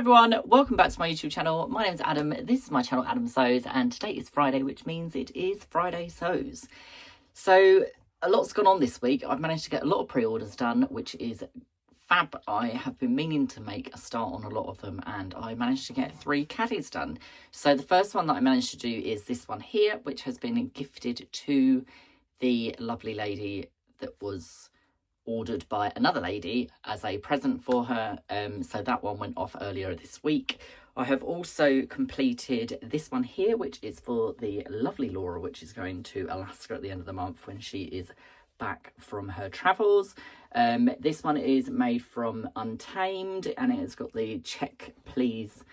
everyone, welcome back to my YouTube channel. My name's Adam, this is my channel Adam Sews, and today is Friday, which means it is Friday Sews. So a lot's gone on this week. I've managed to get a lot of pre-orders done, which is fab. I have been meaning to make a start on a lot of them, and I managed to get 3 caddies done. So the first one that I managed to do is this one here, which has been gifted to the lovely lady that was ordered by another lady as a present for her, so that one went off earlier this week. I have also completed this one here, which is for the lovely Laura, which is going to Alaska at the end of the month when she is back from her travels. This one is made from Untamed, and it's got the check please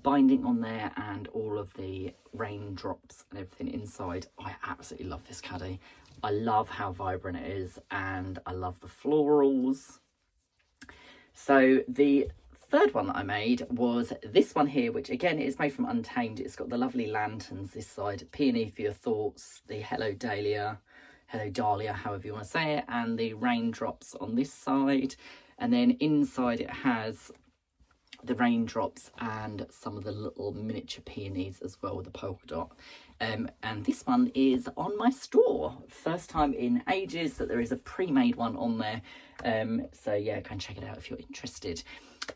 binding on there and all of the raindrops and everything inside. I absolutely love this caddy. I love how vibrant it is, and I love the florals. So the third one that I made was this one here, which again is made from Untamed. It's got the lovely lanterns this side, peony for your thoughts, the hello dahlia, however you want to say it, and the raindrops on this side. And then inside it has the raindrops and some of the little miniature peonies as well with the polka dot. And this one is on my store. First time in ages that there is a pre-made one on there. So yeah, go and check it out if you're interested.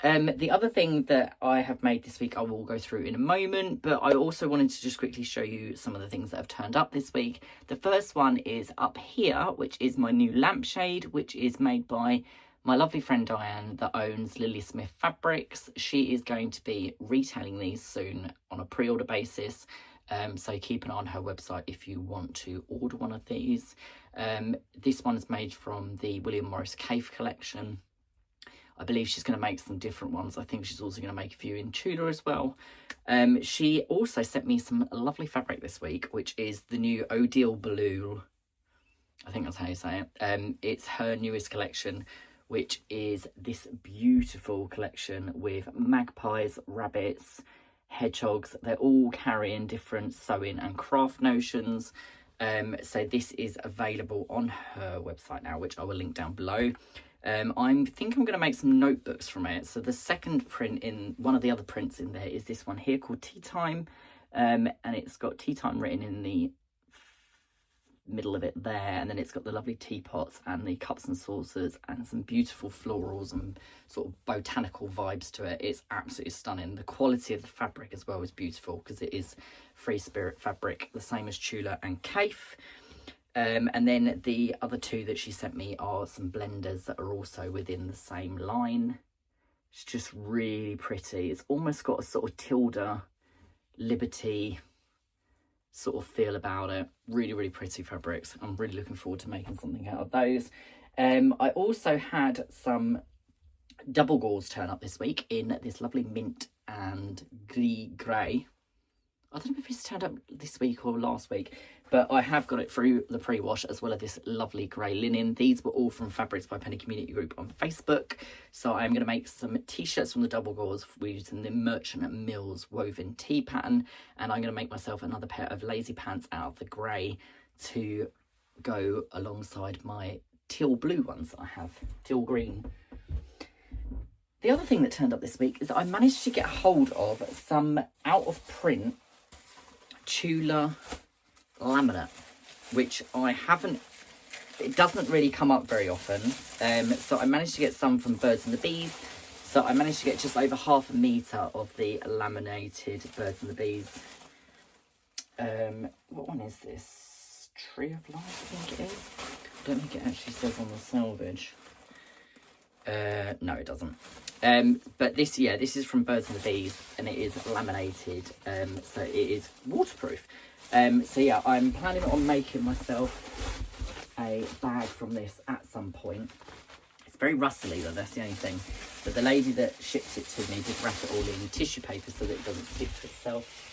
The other thing that I have made this week I will go through in a moment, but I also wanted to just quickly show you some of the things that have turned up this week. The first one is up here, which is my new lampshade, which is made by my lovely friend Diane that owns Lily Smith Fabrics. She is going to be retailing these soon on a pre-order basis. So keep an eye on her website if you want to order one of these. This one is made from the William Morris Cave collection. I believe she's going to make some different ones. I think she's also going to make a few in Tudor as well. She also sent me some lovely fabric this week, which is the new Odile Blue. I think that's how you say it. It's her newest collection, which is this beautiful collection with magpies, rabbits, hedgehogs. They're all carrying different sewing and craft notions. So this is available on her website now, which I will link down below. I think I'm going to make some notebooks from it. So the second print in one of the other prints in there is this one here called Tea Time. And it's got Tea Time written in the middle of it there, and then it's got the lovely teapots and the cups and saucers and some beautiful florals and sort of botanical vibes to it. It's absolutely stunning. The quality of the fabric as well is beautiful because it is free spirit fabric, the same as Tula and Cafe. And then the other two that she sent me are some blenders that are also within the same line. It's just really pretty. It's almost got a sort of Tilda Liberty sort of feel about it. Really, really pretty fabrics. I'm really looking forward to making something out of those. I also had some double gauze turn up this week in this lovely mint and grey. I don't know if it's turned up this week or last week, but I have got it through the pre-wash as well as this lovely grey linen. These were all from Fabrics by Penny Community Group on Facebook. So I'm going to make some t-shirts from the double gauze using the Merchant Mills woven tee pattern. And I'm going to make myself another pair of lazy pants out of the grey to go alongside my teal blue ones that I have, teal green. The other thing that turned up this week is that I managed to get hold of some out of print Tula laminate, which I haven't, it doesn't really come up very often. So I managed to get some from Birds and the Bees. So I managed to get just over 1/2 metre of the laminated Birds and the Bees. What one is this? Tree of Life, I think it is. I don't think it actually says on the selvage. No, it doesn't. But this is from Birds and the Bees, and it is laminated, so it is waterproof. So yeah, I'm planning on making myself a bag from this at some point. It's very rustly though, that's the only thing. But the lady that shipped it to me did wrap it all in tissue paper so that it doesn't stick to itself.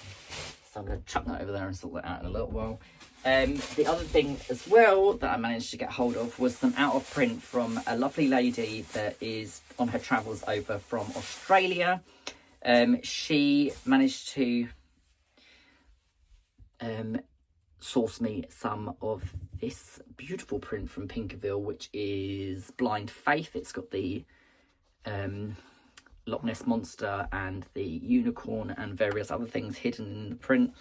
So I'm going to chuck that over there and sort that out in a little while. The other thing as well that I managed to get hold of was some out of print from a lovely lady that is on her travels over from Australia. She managed to source me some of this beautiful print from Pinkerville, which is Blind Faith. It's got the Loch Ness Monster and the unicorn and various other things hidden in the print.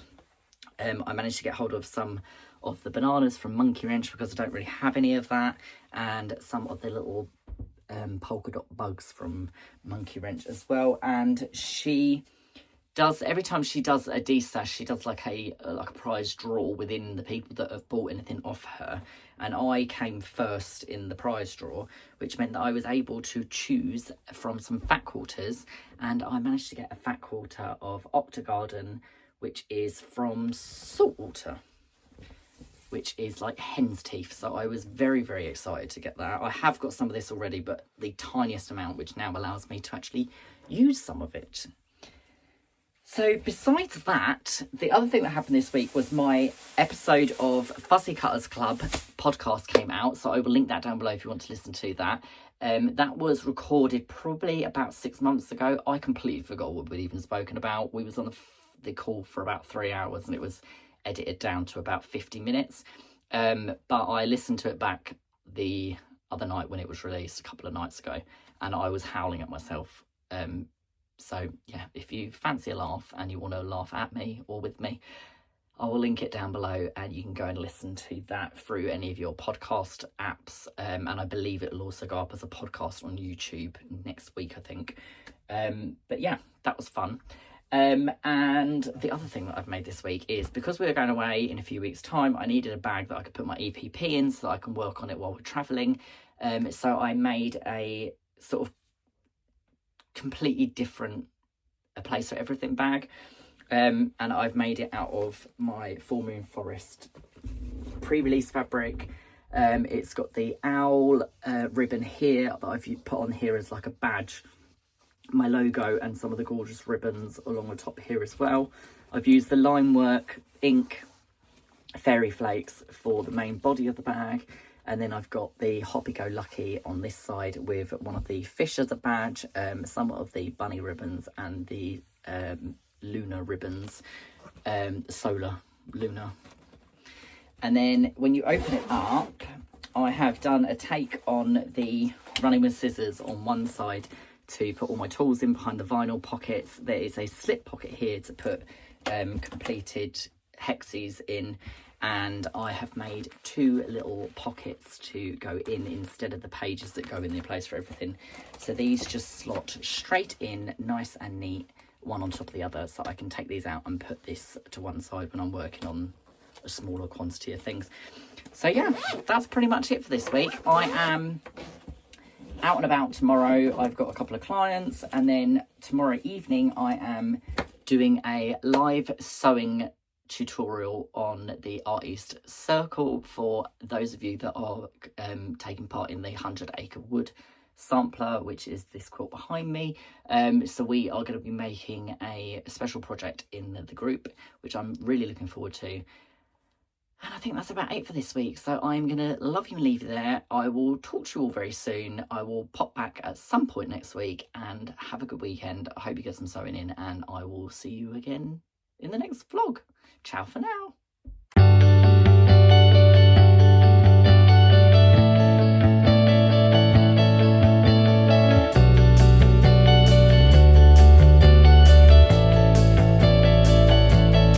I managed to get hold of some of the bananas from Monkey Wrench because I don't really have any of that, and some of the little polka dot bugs from Monkey Wrench as well. And she does, every time she does a destash, she does like a prize draw within the people that have bought anything off her, and I came first in the prize draw, which meant that I was able to choose from some fat quarters, and I managed to get a fat quarter of Octagarden, which is from Saltwater, which is like hen's teeth. So I was very, very excited to get that. I have got some of this already, but the tiniest amount, which now allows me to actually use some of it. So besides that, the other thing that happened this week was my episode of Fussycutters Club podcast came out. So I will link that down below if you want to listen to that. That was recorded probably about 6 months ago. I completely forgot what we'd even spoken about. We was on the call for about 3 hours and it was edited down to about 50 minutes. But I listened to it back the other night when it was released a couple of nights ago, and I was howling at myself. So yeah, if you fancy a laugh and you want to laugh at me or with me, I will link it down below and you can go and listen to that through any of your podcast apps. And I believe it will also go up as a podcast on YouTube next week, I think. But yeah, that was fun. And the other thing that I've made this week is, because we're going away in a few weeks' time, I needed a bag that I could put my EPP in so that I can work on it while we're travelling. So I made a sort of completely different place for everything bag, and I've made it out of my Full Moon Forest pre-release fabric. It's got the owl ribbon here that I've put on here as like a badge, my logo, and some of the gorgeous ribbons along the top here as well. I've used the Limework ink fairy flakes for the main body of the bag. And then I've got the Hoppy Go Lucky on this side with one of the fish as a badge, some of the bunny ribbons and the lunar ribbons, solar lunar. And then when you open it up, I have done a take on the running with scissors on one side to put all my tools in behind the vinyl pockets. There is a slip pocket here to put completed hexes in. And I have made 2 little pockets to go in instead of the pages that go in their place for everything. So these just slot straight in, nice and neat, one on top of the other, so I can take these out and put this to one side when I'm working on a smaller quantity of things. So yeah, that's pretty much it for this week. I am out and about tomorrow. I've got a couple of clients, and then tomorrow evening I am doing a live sewing tutorial on the Art East Circle for those of you that are taking part in the 100 Acre Wood sampler, which is this quilt behind me. So we are going to be making a special project in the group, which I'm really looking forward to. And I think that's about it for this week. So I'm going to love you and leave you there. I will talk to you all very soon. I will pop back at some point next week, and have a good weekend. I hope you get some sewing in, and I will see you again in the next vlog. Ciao for now.